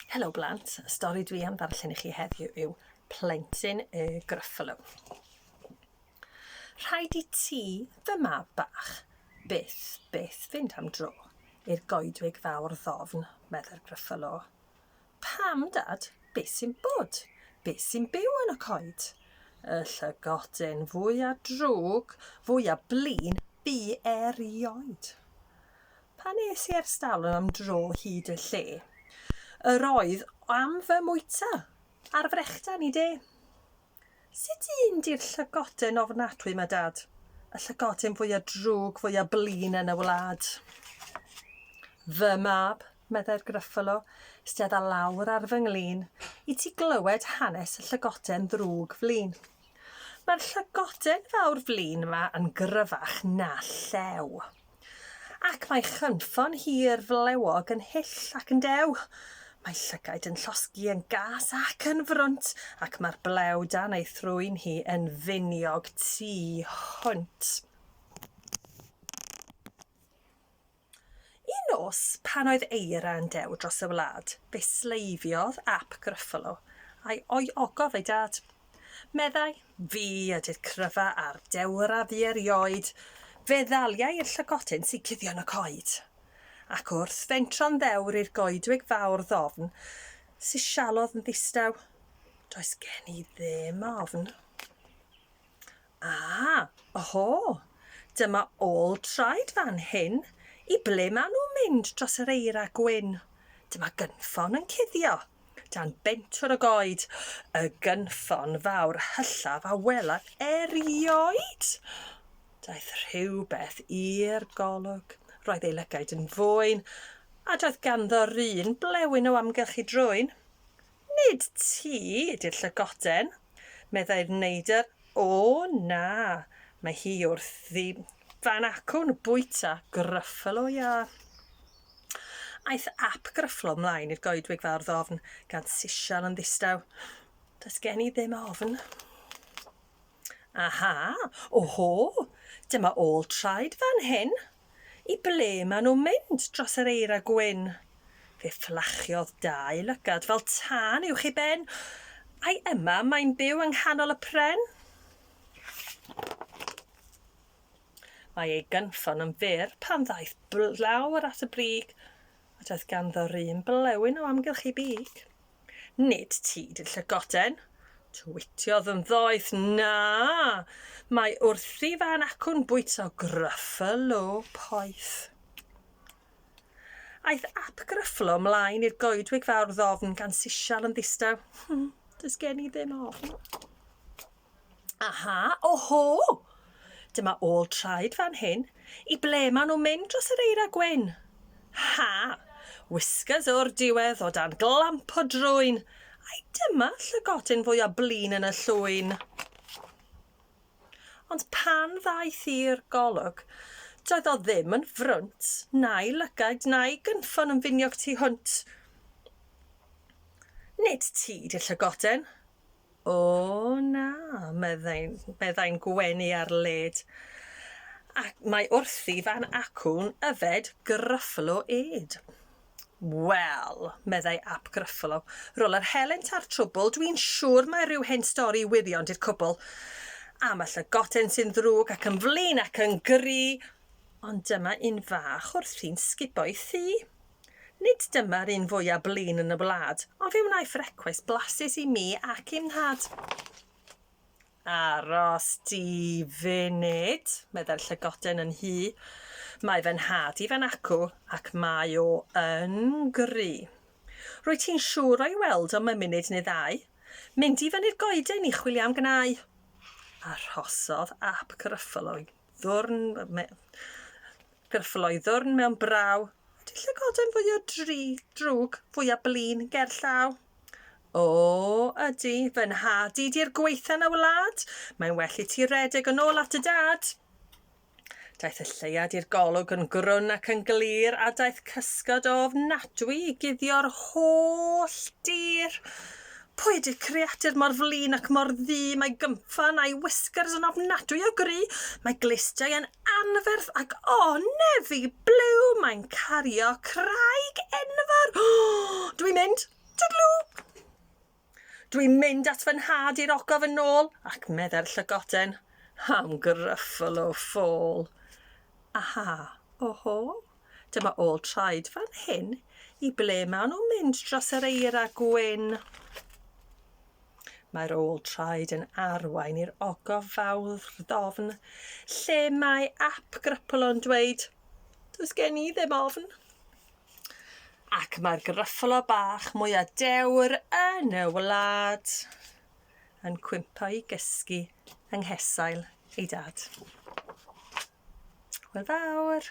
Helo blant, y stori dwi am ddarllen i chi heddiw yw Plentyn y Gryffalo. Rhaid i ti, fy mab bach, byth fynd am dro i'r goedwig fawr ddofn, medda'r Gryffalo. Pam, dad? Beth sy'n bod? Beth sy'n byw yn y coed? Y llygodyn fwy a drwg, fwy a blin, bu erioed. Pan es i ers dalwm am dro hyd y lle, yr oedd am fy mwyta, ar frechdan i de. Sut un di'r llygodyn ofnadwy yma, dad? Y llygodyn fwy a drwg, fwy a blin yn y wlad. Fy mab, meddai'r Gryffalo, stedda lawr ar fy nglin, i ti glywed hanes y llygodyn ddrwg flin. Mae'r llygodyn fawr flin yma yn gryfach na llew. Ac mae chynffon hir flewog yn hyll ac yn dew. Mae llygaid yn llosgi yn gas ac yn frwnt, ac mae'r blew dan ei thrwyn hi yn finiog tu hwnt. Un nos, pan oedd eira yn dew dros y wlad, fe sleifiodd ap Gryffalo a'i ogof ei dad. Meddai, fi ydy'r cryfa a'r dewra fi erioed, fe ddaliau i'r llygodyn sy'n cuddio yn y coed. Ac wrth fentro'n ddewr i'r goedwig fawr ddofn, sisialodd yn ddistaw, does gen i ddim ofn. Oho, dyma ôl traed fan hyn, i ble maen nhw'n mynd dros yr eira gwyn. Dyma gynffon yn cuddio, dan bentwr y goed, y gynffon fawr hyllaf a welaf erioed. Daeth rhywbeth i'r golwg. Roedd ei lygaid yn fwyn, a doedd ganddo'r un blewyn o amgylch i drwyn. Nid ti ydy'r llygoden, meddai'r neidr. O na, mae hi wrthi fan acwn bwyta Gryffalo ia. Aeth ap Gryffalo ymlaen i'r goedwig fawr ddofn, gan sisial yn ddistaw. Does gen i ddim ofn. Oho, dyma ôl traed fan hyn. I ble maen nhw'n mynd dros yr eira gwyn? Fe fflachiodd dau lygad fel tân uwch i ben, a'i yma mae'n byw yng nghanol y pren. Mae ei gynffon yn fyr pan ddaeth lawr at y brig, a doedd ganddo'r un blewyn o amgylch ei big. Nid ti di'r llygoden, twitiodd yn ddoeth, na, mae wrthi fan acwn bwyta Gryffalo poeth. Aeth ap Gryffalo ymlaen i'r goedwig fawr ddofn gan sisial yn ddistaw. Does gen i ddim ofn. Oho, dyma ôl traed fan hyn, i ble maen nhw'n mynd dros yr eira gwyn. Whiskers o'r diwedd o dan glamp o drwyn, a'i dyma llygodyn fwy a blin yn y llwyn. Ond pan ddaeth i'r golwg, doedd o ddim yn frwnt, na'i lygaid, na'i gynffon yn finiog tu hwnt. Nid ti di'r llygoden. O na, meddai'n gwenu ar led. Ac mae wrthi fan acwn yfed Gryffalo ed. Wel, meddai ap Gryffalo, rôl yr helynt a'r trwbl, dwi'n siŵr mae rhyw hen stori wirion di'r cwbl. A mae llygoden sy'n ddrwg ac yn flin ac yn gry, ond dyma un fach wrthi'n sguboi thi. Nid dyma'r un fwy a blin yn y wlad, ond fe wnaeth frecwest blasus i mi ac i'm nhad. Aros di funud, meddai'r llygoden yn hi. Mae fy nhad i fan acw ac mae o yn gry. Rwyt ti'n siŵr o'i weld am y munud neu ddau. Mynd i fyny'r goeden i chwilio am gnau. Arhosodd ap Gryffalo i ddwrn mewn braw. Ydy llygoden fwy o drwg, fwy a blin ger llaw? O, ydy, fy nhad i di'r gweithan y wlad. Mae'n well i ti redeg yn ôl at y dad. Daeth y lleiad i'r golwg yn grwn ac yn glir, a daeth cysgod o ofnadwy i guddio'r holl dir. Pwy ydy'r creadur mor flin ac mor ddu, mae gymffan a'i whiskers yn ofnadwy o gry, mae glistiau yn anferth ac nefi blew, mae'n cario craig enfawr. Dwi'n mynd, Dwi'n mynd at fy nhad i'r ogof yn ôl, ac medde'r llygoden, am Gryffalo ffôl. Aha, oho, dyma ôl traed fan hyn, i ble maen nhw'n mynd dros yr eira gwyn. Mae'r ôl traed yn arwain i'r ogof fawr ddofn, lle mae ap Gryffalo'n dweud, does gen i ddim ofn. Ac mae'r Gryffalo bach mwyaf dewr yn y wlad yn cwympo i gysgu yng nghesail ei dad. Hwyl fawr.